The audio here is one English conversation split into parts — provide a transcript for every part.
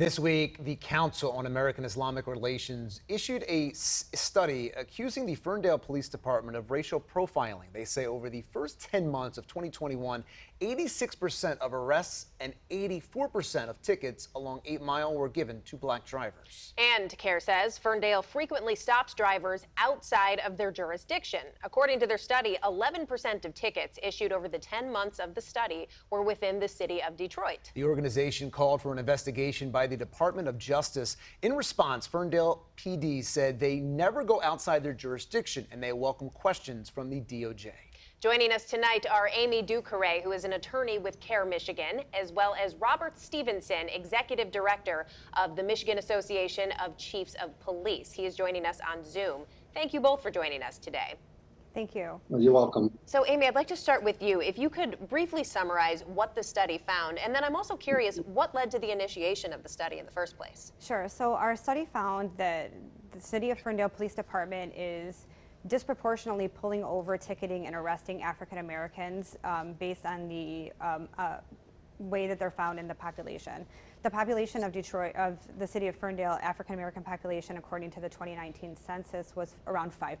This week, the Council on American Islamic Relations issued a study accusing the Ferndale Police Department of racial profiling. They say over the first 10 months of 2021, 86% of arrests and 84% of tickets along 8 Mile were given to black drivers. And CAIR says Ferndale frequently stops drivers outside of their jurisdiction. According to their study, 11% of tickets issued over the 10 months of the study were within the city of Detroit. The organization called for an investigation by the Department of Justice. In response, Ferndale PD said they never go outside their jurisdiction and they welcome questions from the DOJ. Joining us tonight are Amy Doukoure, who is an attorney with CAIR Michigan, as well as Robert Stevenson, Executive Director of the Michigan Association of Chiefs of Police. He is joining us on Zoom. Thank you both for joining us today. Thank you. You're welcome. So, Amy, I'd like to start with you. If you could briefly summarize what the study found, and then I'm also curious what led to the initiation of the study in the first place. Sure. So our study found that the City of Ferndale Police Department is disproportionately pulling over, ticketing, and arresting African Americans based on the way that they're found in the population. The population of Detroit, of the City of Ferndale, African American population, according to the 2019 census, was around 5%.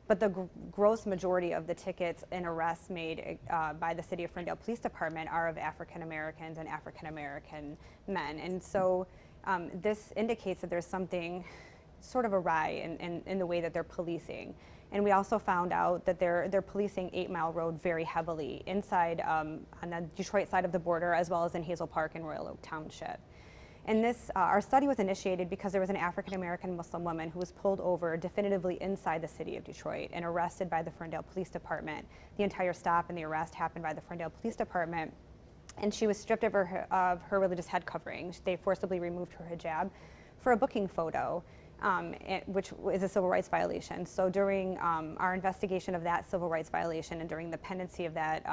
But the gross majority of the tickets and arrests made by the City of Ferndale Police Department are of African Americans and African American men. And so this indicates that there's something sort of awry in the way that they're policing. And we also found out that they're policing 8 Mile Road very heavily inside on the Detroit side of the border, as well as in Hazel Park and Royal Oak Township. And this, our study was initiated because there was an African-American Muslim woman who was pulled over definitively inside the city of Detroit and arrested by the Ferndale Police Department. The entire stop and the arrest happened by the Ferndale Police Department, and she was stripped of her religious head covering. They forcibly removed her hijab for a booking photo, which is a civil rights violation. So during our investigation of that civil rights violation and during the pendency of that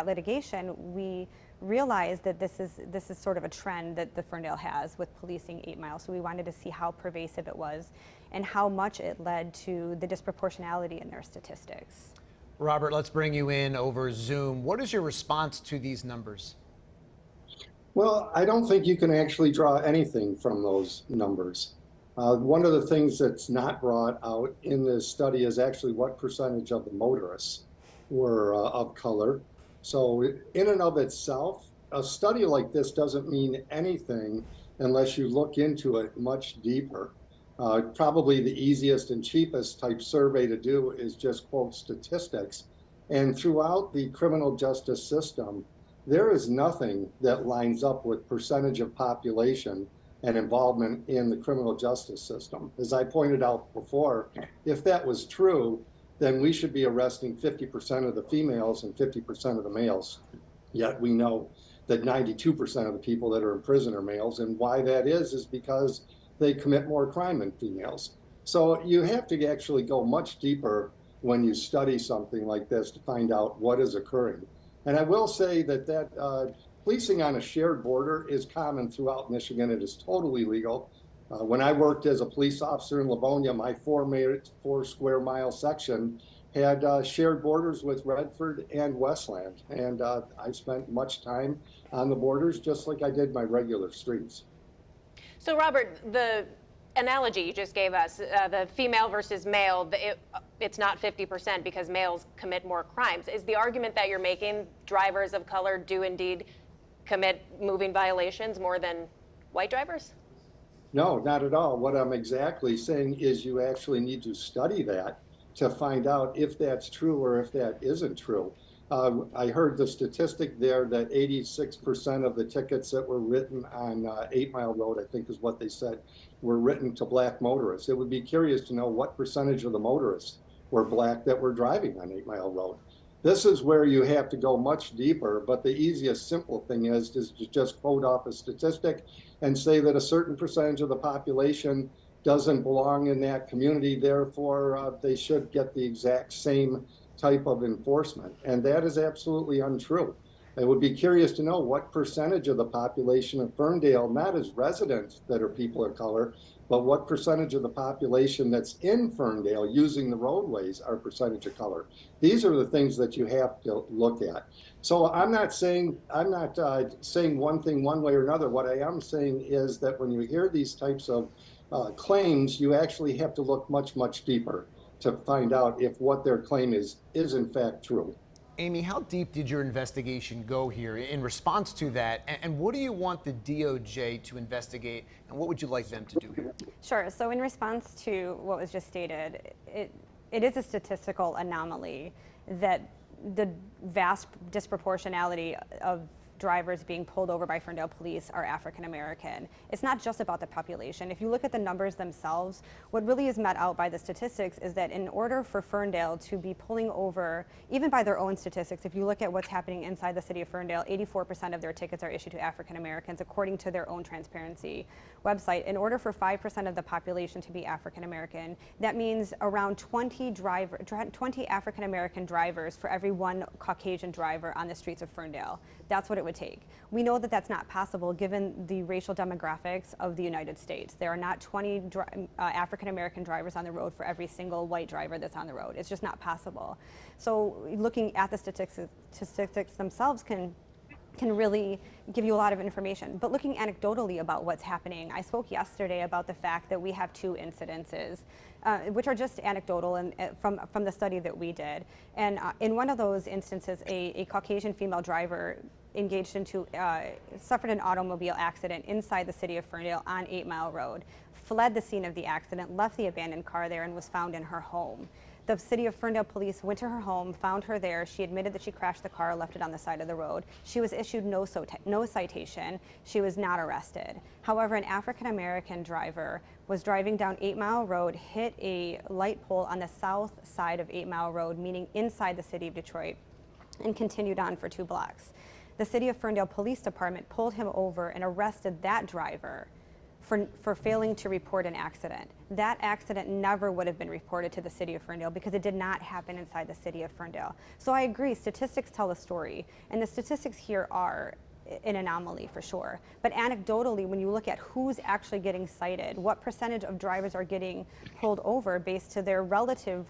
litigation, we realized that this is sort of a trend that the Ferndale has with policing 8 Mile. So we wanted to see how pervasive it was and how much it led to the disproportionality in their statistics. Robert, let's bring you in over Zoom. What is your response to these numbers? Well, I don't think you can actually draw anything from those numbers. One of the things that's not brought out in this study is actually what percentage of the motorists were of color. So in and of itself, a study like this doesn't mean anything unless you look into it much deeper. Probably the easiest and cheapest type survey to do is just quote statistics. And throughout the criminal justice system, there is nothing that lines up with percentage of population and involvement in the criminal justice system. As I pointed out before, if that was true, then we should be arresting 50% of the females and 50% of the males. Yet we know that 92% of the people that are in prison are males, and why that is because they commit more crime than females. So you have to actually go much deeper when you study something like this to find out what is occurring. And I will say that policing on a shared border is common throughout Michigan. It is totally legal. When I worked as a police officer in Livonia, my 4 square mile section had shared borders with Redford and Westland. And I spent much time on the borders, just like I did my regular streets. So, Robert, the analogy you just gave us, the female versus male, it's not 50% because males commit more crimes. Is the argument that you're making drivers of color do indeed commit moving violations more than white drivers? No, not at all. What I'm exactly saying is you actually need to study that to find out if that's true or if that isn't true. I heard the statistic there that 86% of the tickets that were written on 8 Mile Road, I think is what they said, were written to black motorists. It would be curious to know what percentage of the motorists were black that were driving on 8 Mile Road. This is where you have to go much deeper, but the easiest, simple thing is to just quote off a statistic and say that a certain percentage of the population doesn't belong in that community, therefore they should get the exact same type of enforcement. And that is absolutely untrue. I would be curious to know what percentage of the population of Ferndale, not as residents that are people of color, but what percentage of the population that's in Ferndale using the roadways are percentage of color. These are the things that you have to look at. So I'm not saying one thing one way or another. What I am saying is that when you hear these types of claims, you actually have to look much, much deeper to find out if what their claim is in fact true. Amy, how deep did your investigation go here in response to that? And what do you want the DOJ to investigate, and what would you like them to do here? Sure. So in response to what was just stated, it is a statistical anomaly that the vast disproportionality of drivers being pulled over by Ferndale police are African American. It's not just about the population. If you look at the numbers themselves, what really is met out by the statistics is that in order for Ferndale to be pulling over, even by their own statistics, if you look at what's happening inside the city of Ferndale, 84% of their tickets are issued to African Americans, according to their own transparency website. In order for 5% of the population to be African American, that means around 20 African American drivers for every one Caucasian driver on the streets of Ferndale. That's what it would take. We know that that's not possible given the racial demographics of the United States. There are not 20 African American drivers on the road for every single white driver that's on the road. It's just not possible. So looking at the statistics themselves can really give you a lot of information. But looking anecdotally about what's happening, I spoke yesterday about the fact that we have 2 incidences, which are just anecdotal and from the study that we did. And in one of those instances, a Caucasian female driver suffered an automobile accident inside the city of Ferndale on 8 Mile Road, fled the scene of the accident, left the abandoned car there, and was found in her home. The city of Ferndale police went to her home, found her there. She admitted that she crashed the car, left it on the side of the road. She was issued no citation. She was not arrested. However, an African-American driver was driving down 8 Mile Road, hit a light pole on the south side of 8 Mile Road, meaning inside the city of Detroit, and continued on for 2 blocks. The city of Ferndale Police Department pulled him over and arrested that driver for failing to report an accident. That accident never would have been reported to the city of Ferndale because it did not happen inside the city of Ferndale. So I agree, statistics tell a story, and the statistics here are an anomaly for sure. But anecdotally, when you look at who's actually getting cited, what percentage of drivers are getting pulled over based to their relative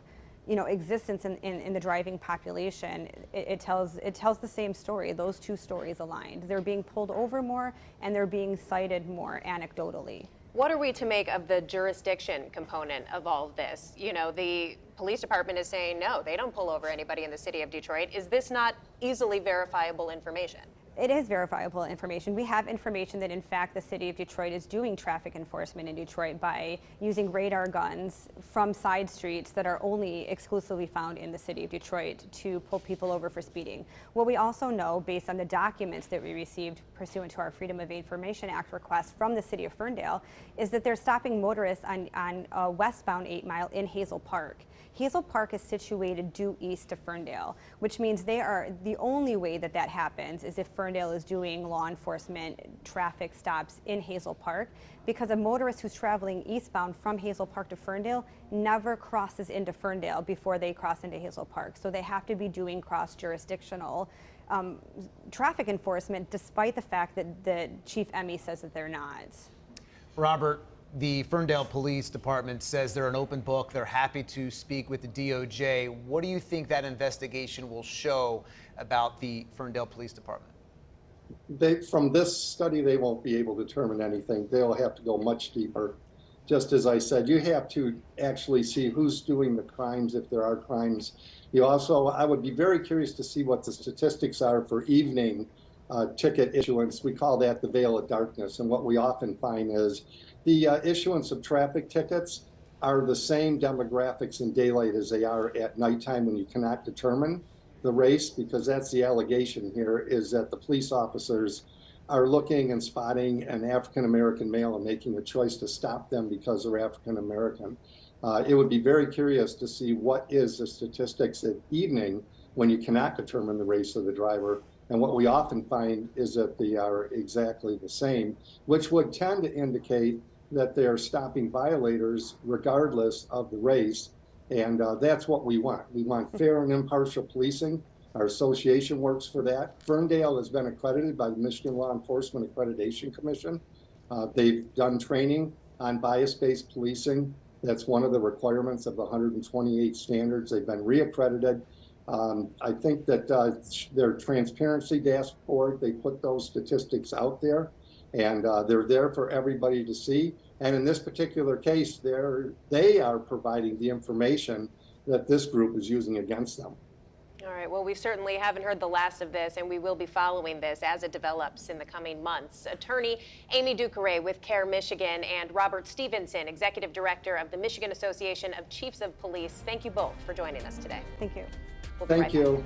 existence in the driving population, it tells the same story. Those 2 stories aligned. They're being pulled over more and they're being cited more anecdotally. What are we to make of the jurisdiction component of all of this? The police department is saying, no, they don't pull over anybody in the city of Detroit. Is this not easily verifiable information? It is verifiable information. We have information that, in fact, the city of Detroit is doing traffic enforcement in Detroit by using radar guns from side streets that are only exclusively found in the city of Detroit to pull people over for speeding. What we also know, based on the documents that we received pursuant to our Freedom of Information Act request from the city of Ferndale, is that they're stopping motorists on westbound 8 Mile in Hazel Park. Hazel Park is situated due east of Ferndale, which means the only way that happens is if Ferndale is doing law enforcement traffic stops in Hazel Park, because a motorist who's traveling eastbound from Hazel Park to Ferndale never crosses into Ferndale before they cross into Hazel Park. So they have to be doing cross-jurisdictional traffic enforcement, despite the fact that Chief Emmy says that they're not. Robert, the Ferndale Police Department says they're an open book. They're happy to speak with the DOJ. What do you think that investigation will show about the Ferndale Police Department? From this study, they won't be able to determine anything. They'll have to go much deeper. Just as I said, you have to actually see who's doing the crimes, if there are crimes. I would be very curious to see what the statistics are for evening ticket issuance. We call that the veil of darkness. And what we often find is the issuance of traffic tickets are the same demographics in daylight as they are at nighttime when you cannot determine the race, because that's the allegation here, is that the police officers are looking and spotting an African-American male and making a choice to stop them because they're African-American. It would be very curious to see what is the statistics at evening when you cannot determine the race of the driver. And what we often find is that they are exactly the same, which would tend to indicate that they are stopping violators regardless of the race. And that's what we want. We want fair and impartial policing. Our association works for that. Ferndale has been accredited by the Michigan Law Enforcement Accreditation Commission. They've done training on bias-based policing. That's one of the requirements of the 128 standards. They've been reaccredited. I think that their transparency dashboard, they put those statistics out there, and they're there for everybody to see. And in this particular case, they are providing the information that this group is using against them. All right, well, we certainly haven't heard the last of this, and we will be following this as it develops in the coming months. Attorney Amy Doukoure with CAIR Michigan and Robert Stevenson, Executive Director of the Michigan Association of Chiefs of Police. Thank you both for joining us today. Thank you. We'll be right back. Thank you.